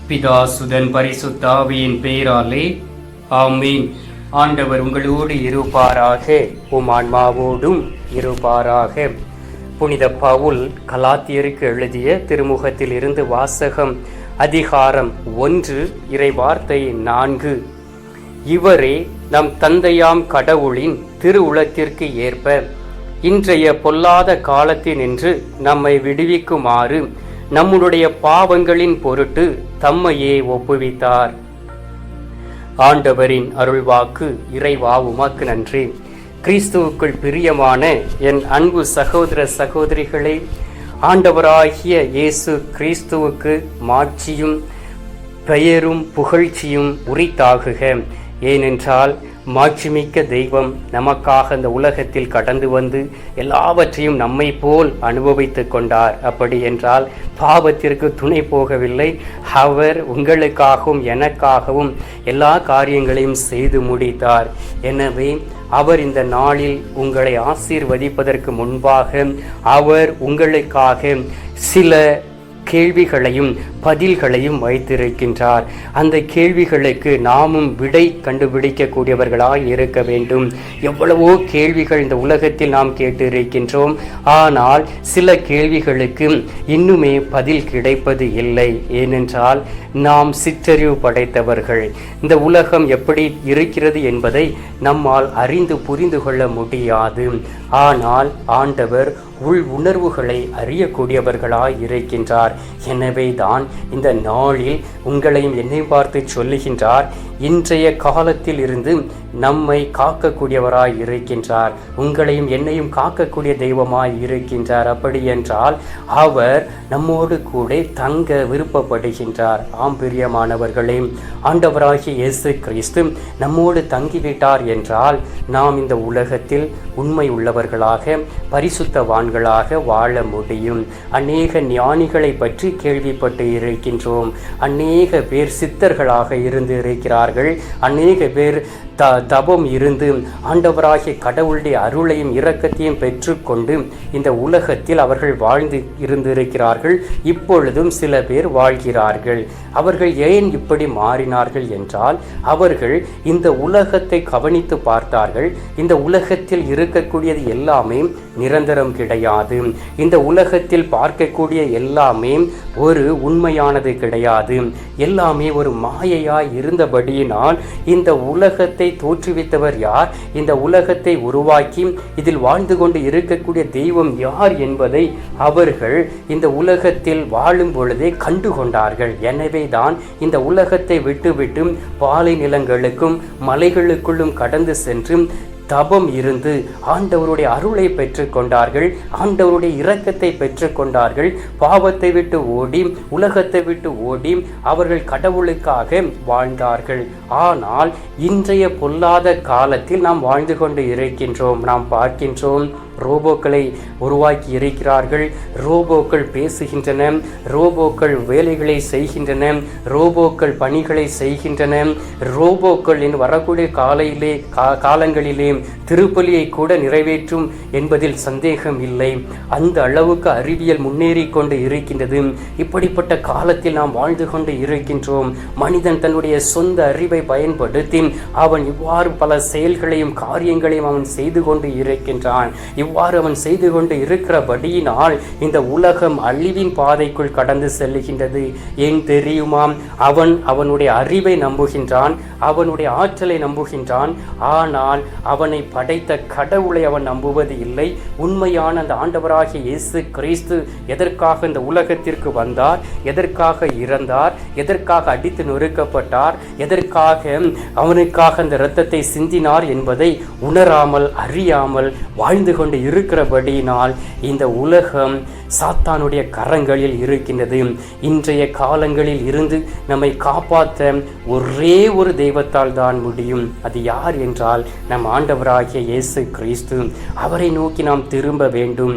பிதா சுதன் பரிசுத்த ஆவியின் பெயராலே ஆமீன். ஆண்டவர் உங்களோடு இருப்பாராக, உம் ஆன்மாவோடும் இருப்பாராக. புனித பவுல் கலாத்தியருக்கு எழுதிய திருமுகத்தில் இருந்து வாசகம். அதிகாரம் 1, இறைவார்த்தை 4. இவரே நம் தந்தையாம் கடவுளின் திருவுளத்திற்கு ஏற்ப இன்றைய பொல்லாத காலத்தினின்று நம்மை விடுவிக்குமாறு நம்முடைய பாவங்களின் பொருட்டு தம்மையே ஒப்புவித்தார். ஆண்டவரின் அருள்வாக்கு. இறைவா உமக்கு நன்றி. கிறிஸ்துவுக்குள் பிரியமான என் அன்பு சகோதர சகோதரிகளே, ஆண்டவராகிய இயேசு கிறிஸ்துவுக்கு மாட்சியும் பெயரும் புகழ்ச்சியும் உரித்தாகுக. ஏனென்றால் மாட்சிமிக்க தெய்வம் நமக்காக இந்த உலகத்தில் கடந்து வந்து எல்லாவற்றையும் நம்மை போல் அனுபவித்து கொண்டார். அப்படி என்றால் பாவத்திற்கு துணை போகவில்லை. அவர் உங்களுக்காகவும் எனக்காகவும் எல்லா காரியங்களையும் செய்து முடித்தார். எனவே அவர் இந்த நாளில் உங்களை ஆசீர்வதிப்பதற்கு முன்பாக அவர் உங்களுக்காக சில கேள்விகளையும் பதில்களையும் வைத்திருக்கின்றார். அந்த கேள்விகளுக்கு நாமும் விடை கண்டுபிடிக்கக்கூடியவர்களாய் இருக்க வேண்டும். எவ்வளவோ கேள்விகள் இந்த உலகத்தில் நாம் கேட்டிருக்கின்றோம். ஆனால் சில கேள்விகளுக்கு இன்னுமே பதில் கிடைப்பது இல்லை. ஏனென்றால் நாம் சிற்றறிவு படைத்தவர்கள். இந்த உலகம் எப்படி இருக்கிறது என்பதை நம்மால் அறிந்து புரிந்து கொள்ள முடியாது. ஆனால் ஆண்டவர் உள் உணர்வுகளை அறியக்கூடியவர்களாய் இருக்கின்றார். எனவே தான் இந்த நாளில் உங்களையும் என்னை பார்த்து சொல்லுகின்றார், இன்றைய காலத்தில் இருந்து நம்மை காக்கக்கூடியவராய் இருக்கின்றார். உங்களையும் என்னையும் காக்கக்கூடிய தெய்வமாய் இருக்கின்றார். அப்படி என்றால் அவர் நம்மோடு கூட தங்க விருப்பப்படுகின்றார். ஆம் பிரியமானவர்களே, ஆண்டவராகிய இயேசு கிறிஸ்து நம்மோடு தங்கிவிட்டார் என்றால் நாம் இந்த உலகத்தில் உண்மை உள்ளவர்களாக பரிசுத்தவான்களாக வாழ முடியும். அநேக ஞானிகளை பற்றி கேள்விப்பட்டு இருக்கின்றோம். அநேக பேர் சித்தர்களாக இருந்து இருக்கிறார்கள். அநேக பேர் தபம் இருந்து ஆண்டவராகிய கடவுளுடைய அருளையும் இரக்கத்தையும் பெற்றுக்கொண்டு இந்த உலகத்தில் அவர்கள் வாழ்ந்து இருந்திருக்கிறார்கள். இப்பொழுதும் சில பேர் வாழ்கிறார்கள். அவர்கள் ஏன் இப்படி மாறினார்கள் என்றால் அவர்கள் இந்த உலகத்தை கவனித்து பார்த்தார்கள். இந்த உலகத்தில் இருக்கக்கூடியது எல்லாமே நிரந்தரம் கிடையாது. இந்த உலகத்தில் பார்க்கக்கூடிய எல்லாமே ஒரு உண்மையானது கிடையாது. எல்லாமே ஒரு மாயையாய் இருந்தபடியினால் இந்த உலகத்தை தோற்றுவித்தவர் யார், இந்த உலகத்தை உருவாக்கி இதில் வாழ்ந்து கொண்டு இருக்கக்கூடிய தெய்வம் யார் என்பதை அவர்கள் இந்த உலகத்தில் வாழும் பொழுதே கண்டுகொண்டார்கள். எனவே தான் இந்த உலகத்தை விட்டுவிட்டு பாலை நிலங்களுக்கும் மலைகளுக்குள்ளும் கடந்து சென்று தபம் இருந்து ஆண்டவருடைய அருளை பெற்றுக்கொண்டார்கள். ஆண்டவருடைய இரக்கத்தை பெற்றுக்கொண்டார்கள். பாவத்தை விட்டு ஓடி உலகத்தை விட்டு ஓடி அவர்கள் கடவுளுக்காக வாழ்ந்தார்கள். ஆனால் இன்றைய பொல்லாத காலத்தில் நாம் வாழ்ந்து கொண்டு இருக்கின்றோம். நாம் பார்க்கின்றோம், ரோபோக்களை உருவாக்கி இருக்கிறார்கள். ரோபோக்கள் பேசுகின்றன, ரோபோக்கள் வேலைகளை செய்கின்றன, ரோபோக்கள் பணிகளை செய்கின்றன. ரோபோக்கள் என்று வரக்கூடிய காலங்களிலே திருப்பலியை கூட நிறைவேற்றும் என்பதில் சந்தேகம் இல்லை. அந்த அளவுக்கு அறிவியல் முன்னேறி கொண்டு இருக்கின்றது. இப்படிப்பட்ட காலத்தில் நாம் வாழ்ந்து கொண்டு இருக்கின்றோம். மனிதன் தன்னுடைய சொந்த அறிவை பயன்படுத்தி அவன் இவ்வாறு பல செயல்களையும் காரியங்களையும் அவன் செய்து கொண்டு இருக்கின்றான். இவ்வாறு அவன் செய்து கொண்டு இருக்கிறபடியினால் இந்த உலகம் அழிவின் பாதைக்குள் கடந்து செல்லுகின்றது. ஏன் தெரியுமாம்? அவனுடைய அறிவை நம்புகின்றான், அவனுடைய ஆற்றலை நம்புகின்றான். ஆனால் அவனை படைத்த கடவுளை அவன் நம்புவது இல்லை. உண்மையான அந்த ஆண்டவராகிய இயேசு கிறிஸ்து எதற்காக இந்த உலகத்திற்கு வந்தார், எதற்காக இறந்தார், எதற்காக அடித்து நொறுக்கப்பட்டார், எதற்காக அவனுக்காக அந்த இரத்தத்தை சிந்தினார் என்பதை உணராமல் அறியாமல் வாழ்ந்து கொண்டு இருக்கிறபடியினால் இந்த உலகம் சாத்தானுடைய கரங்களில் இருக்கின்றது. இன்றைய காலங்களில் இருந்து நம்மை காப்பாற்ற ஒரே ஒரு தெய்வத்தால் தான் முடியும். அது யார் என்றால் நம் ஆண்டவராகிய இயேசு கிறிஸ்து. அவரை நோக்கி நாம் திரும்ப வேண்டும்.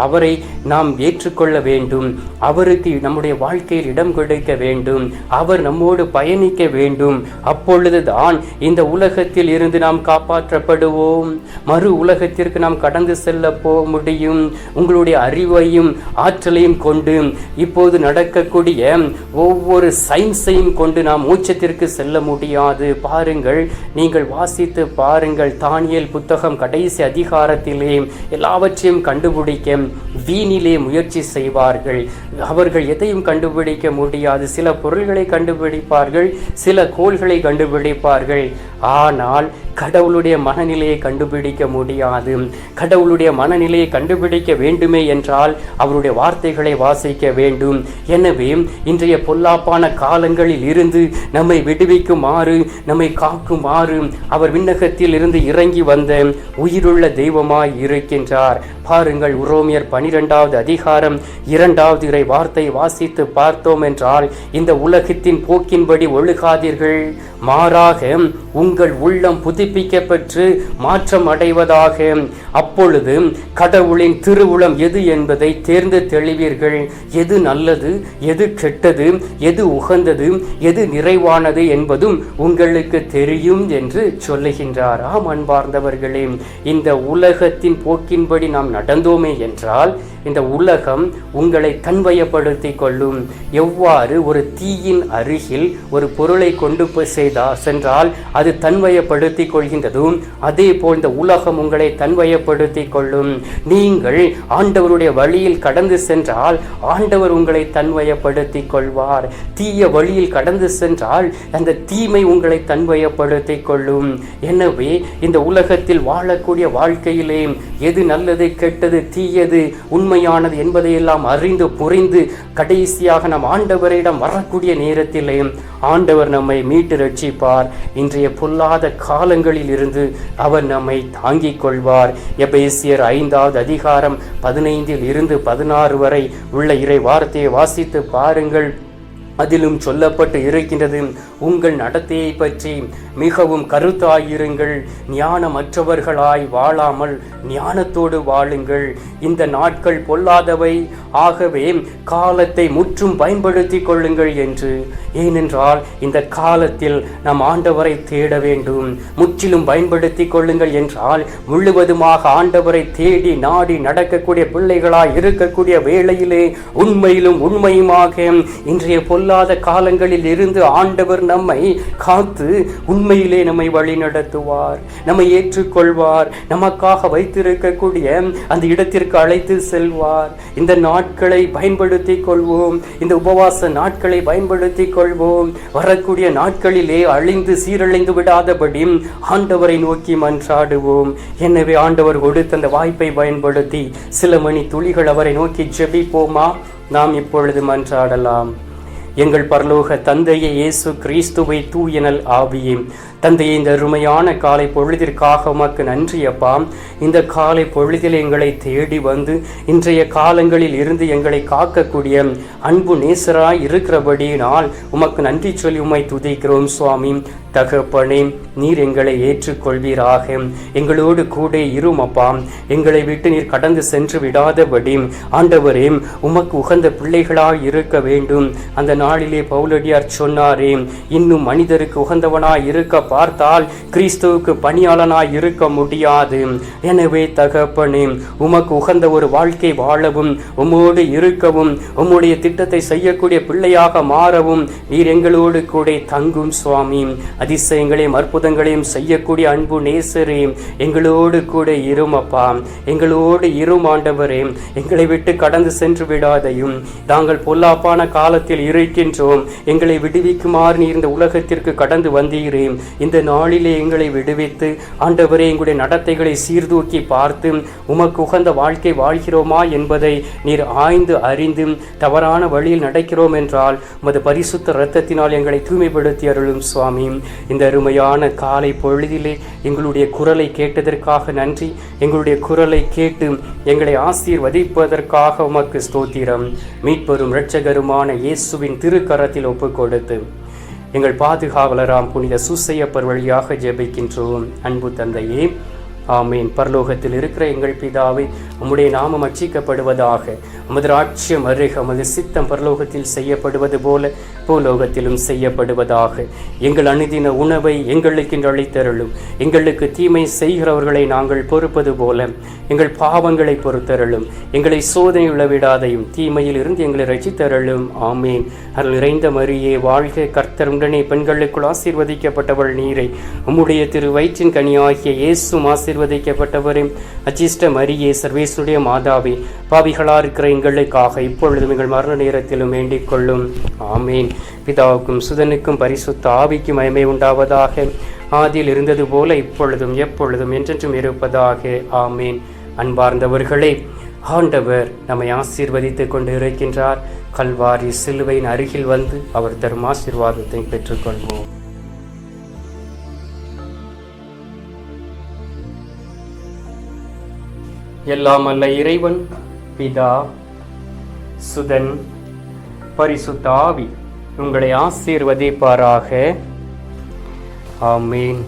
அவரை நாம் ஏற்றுக்கொள்ள வேண்டும். அவருக்கு நம்முடைய வாழ்க்கையில் இடம் கொடுக்க வேண்டும். அவர் நம்மோடு பயணிக்க வேண்டும். அப்பொழுதுதான் இந்த உலகத்தில் இருந்து நாம் காப்பாற்றப்படுவோம். மறு உலகத்திற்கு நாம் கடந்து செல்ல முடியும். உங்களுடைய அறிவு அறிவையும் ஆற்றலையும் கொண்டு இப்போது நடக்கக்கூடிய ஒவ்வொரு சயின்ஸையும் கொண்டு நாம் மோட்சத்திற்கு செல்ல முடியாது. பாருங்கள், நீங்கள் வாசித்து பாருங்கள், தானியேல் புத்தகம் கடைசி அதிகாரத்திலே எல்லாவற்றையும் கண்டுபிடிக்க வீணிலே முயற்சி செய்வார்கள். அவர்கள் எதையும் கண்டுபிடிக்க முடியாது. சில பொருள்களை கண்டுபிடிப்பார்கள், சில கோள்களை கண்டுபிடிப்பார்கள். ஆனால் கடவுளுடைய மனநிலையை கண்டுபிடிக்க முடியாது. கடவுளுடைய மனநிலையை கண்டுபிடிக்க வேண்டுமே என்றால் அவருடைய வார்த்தைகளை வாசிக்க வேண்டும். எனவே இன்றைய பொல்லாப்பான காலங்களில் இருந்து நம்மை விடுவிக்குமாறு, நம்மை காக்குமாறு அவர் விண்ணகத்தில் இருந்து இறங்கி வந்த உயிருள்ள தெய்வமாய் இருக்கின்றார். பாருங்கள், உரோமியர் 12வது அதிகாரம் 2வது இறை வார்த்தை வாசித்து பார்த்தோம் என்றால், இந்த உலகத்தின் போக்கின்படி ஒழுகாதீர்கள், மாறாக உங்கள் உள்ளம் புதுப்பிக்கப்பட்டு மாற்றம் அடைவதாக. அப்பொழுது கடவுளின் திருவுளம் எது என்பதை தேர்ந்து தெளிவீர்கள். எது நல்லது, எது கெட்டது, எது உகந்தது, எது நிறைவானது என்பதும் உங்களுக்கு தெரியும் என்று சொல்லுகின்றார். ஆம் அன்பார்ந்தவர்களே, இந்த உலகத்தின் போக்கின்படி நாம் நடந்தோமே என்றால் இந்த உலகம் உங்களை தன்வயப்படுத்திக் கொள்ளும். எவ்வாறு ஒரு தீயின் அருகில் ஒரு பொருளை கொண்டு சென்றால் அது தன்வயப்படுத்திக் கொள்கின்றதும், அதே போல் இந்த உலகம் உங்களை தன்வயப்படுத்திக் கொள்ளும். நீங்கள் ஆண்டவருடைய வழியில் கடந்து சென்றால் ஆண்டவர் உங்களை தன்வயப்படுத்திக் கொள்வார். தீய வழியில் கடந்து சென்றால் அந்த தீமை உங்களை தன்வயப்படுத்திக் கொள்ளும். எனவே இந்த உலகத்தில் வாழக்கூடிய வாழ்க்கையிலே எது நல்லது, கெட்டது, தீயது, உண்மையானது என்பதையெல்லாம் அறிந்து புரிந்து கடைசியாக நம் ஆண்டவரிடம் வரக்கூடிய நேரத்திலே ஆண்டவர் நம்மை மீட்டு ரட்சிப்பார். இன்றைய பொல்லாத காலங்களில் இருந்து அவர் நம்மை தாங்கிக் கொள்வார். எபேசியர் 5வது அதிகாரம் 15 இருந்து 16 வரை உள்ள இறை வார்த்தையை வாசித்து பாருங்கள். அதிலும் சொல்லப்பட்டு இருக்கின்றது, உங்கள் நடத்தையை பற்றி மிகவும் கருத்தாயிருங்கள், ஞானமற்றவர்களாய் வாழாமல் ஞானத்தோடு வாழுங்கள். இந்த நாட்கள் பொல்லாதவை, ஆகவே காலத்தை முற்றும் பயன்படுத்தி கொள்ளுங்கள் என்று. ஏனென்றால் இந்த காலத்தில் நாம் ஆண்டவரை தேட வேண்டும். முற்றிலும் பயன்படுத்தி கொள்ளுங்கள் என்றால் முழுவதுமாக ஆண்டவரை தேடி நாடி நடக்கக்கூடிய பிள்ளைகளாய் இருக்கக்கூடிய வேளையிலே உண்மையிலும் உண்மையுமாக இன்றைய பொல்லாத காலங்களில் இருந்து ஆண்டவர் நம்மை காத்து உண்மையிலே நம்மை வழி நடத்துவார், நம்மை ஏற்றுக்கொள்வார், நமக்காக வைத்திருக்கக்கூடிய அந்த இடத்திற்கு அழைத்து செல்வார். இந்த நாட்களை பயன்படுத்தி கொள்வோம், இந்த உபவாச நாட்களை பயன்படுத்தி கொள்வோம். வரக்கூடிய நாட்களிலே அழிந்து சீரழிந்து விடாதபடி ஆண்டவரை நோக்கி மன்றாடுவோம். எனவே ஆண்டவர் கொடுத்த அந்த வாய்ப்பை பயன்படுத்தி சில மணி துளிகள் அவரை நோக்கி ஜெபிப்போமா? நாம் இப்பொழுது மன்றாடலாம். எங்கள் பரலோக தந்தையே, இயேசு கிறிஸ்துவை தூயனல் ஆவியே, தந்தையை இந்த அருமையான காலை பொழுதிற்காக உமக்கு நன்றி அப்பா. இந்த காலை பொழுதில் எங்களை தேடி வந்து இன்றைய காலங்களில் இருந்து எங்களை காக்கக்கூடிய அன்பு நேசராய் இருக்கிறபடியினால் உமக்கு நன்றி சொல்லி உம்மை துதிக்கிறோம் சுவாமி. தகப்பனே, நீர் எங்களை ஏற்றுக்கொள்வீராக. எங்களோடு கூட இரும் அப்பா. எங்களை விட்டு நீர் கடந்து சென்று விடாதபடி ஆண்டவரே உமக்கு உகந்த பிள்ளைகளாய் இருக்க வேண்டும். அந்த நாளிலே பவுலடியார் சொன்னாரே, இன்னும் மனிதருக்கு உகந்தவனாய் இருக்க பார்த்தால் கிறிஸ்துவுக்கு பணியாளனாய் இருக்க முடியாது. எனவே தகப்பனே, உமக்கு உகந்த ஒரு வாழ்க்கை வாழவும், உம்மோடு இருக்கவும், உம்முடைய திட்டத்தை செய்யக்கூடிய பிள்ளையாக மாறவும் நீர் எங்களோடு கூட தங்கும் சுவாமி. அதிசயங்களையும் அற்புதங்களையும் செய்யக்கூடிய அன்பு நேசரே, எங்களோடு கூட இரும் அப்பா. எங்களோடு இரும் ஆண்டவரே. எங்களை விட்டு கடந்து சென்று விடாதையும். நாங்கள் பொல்லாப்பான காலத்தில் இருக்கின்றோம், எங்களை விடுவிக்குமாறு நீர் இந்த உலகத்திற்கு கடந்து வந்தீரே. இந்த நாளிலே எங்களை விடுவித்து ஆண்டவரே எங்களுடைய நடத்தைகளை சீர்தூக்கி பார்த்து உமக்கு உகந்த வாழ்க்கை வாழ்கிறோமா என்பதை நீர் ஆய்ந்து அறிந்து தவறான வழியில் நடக்கிறோம் என்றால் உமது பரிசுத்த இரத்தத்தினால் எங்களை தூய்மைப்படுத்தி அருளும் சுவாமி. இந்த அருமையான காலை பொழுதிலே எங்களுடைய குரலை கேட்டதற்காக நன்றி. எங்களுடைய குரலை கேட்டு எங்களை ஆசீர்வதிப்பதற்காக உமக்கு ஸ்தோத்திரம். மீட்பெரும் இரட்சகருமான இயேசுவின் திருக்கரத்தில் ஒப்புக் கொடுத்து எங்கள் பாதுகாவலராம் புனித சூசையப்பர் வழியாக ஜெபிக்கின்றோம். அன்பு தந்தையே, ஆமீன். பரலோகத்தில் இருக்கிற எங்கள் பிதாவே, உம்முடைய நாமம் அர்ச்சிக்கப்படுவதாக. உமது ராஜ்யம் அருக, உமது சித்தம் பரலோகத்தில் செய்யப்படுவது போல பூலோகத்திலும் செய்யப்படுவதாக. எங்கள் அனுதின உணவை எங்களுக்கு இன்று அளித்தருளும். எங்களுக்கு தீமை செய்கிறவர்களை நாங்கள் பொறுப்பது போல எங்கள் பாவங்களை பொறுத்தருளும். எங்களை சோதனை விழவிடாதையும் தீமையில் இருந்து எங்களை ரட்சித்தருளும். ஆமீன். அருள் நிறைந்த மரியே வாழ்க, கர்த்தர் உடனே பெண்களுக்குள் ஆசீர்வதிக்கப்பட்டவள் நீரை. உம்முடைய திரு வயிற்றின் கனியாகிய இயேசுவும் ஆசீர்வதிக்கப்பட்டவரே. அச்சிஷ்ட மரியே, சர்வேசுடைய மாதாவே, பாவிகளா இருக்கிற எங்களுக்காக இப்பொழுதும் எங்கள் மரண நேரத்திலும் வேண்டிக் கொள்ளும். ஆமீன். பிதாவுக்கும் சுதனுக்கும் பரிசுத்த ஆவிக்கும் மகிமை உண்டாவதாக. ஆதியில் இருந்தது போல இப்பொழுதும் எப்பொழுதும் என்றென்றும் இருப்பதாக. ஆமீன். அன்பார்ந்தவர்களே, ஆண்டவர் நம்மை ஆசீர்வதித்துக் கொண்டு இருக்கின்றார். கல்வாரி சிலுவையின் அருகில் வந்து அவர் தரும் ஆசீர்வாதத்தை பெற்றுக்கொள்வோம். எல்லாம் அல்ல இறைவன் பிதா, சுதன், பரிசுத்த ஆவி உங்களை ஆசீர்வதிப்பாராக. ஆமீன்.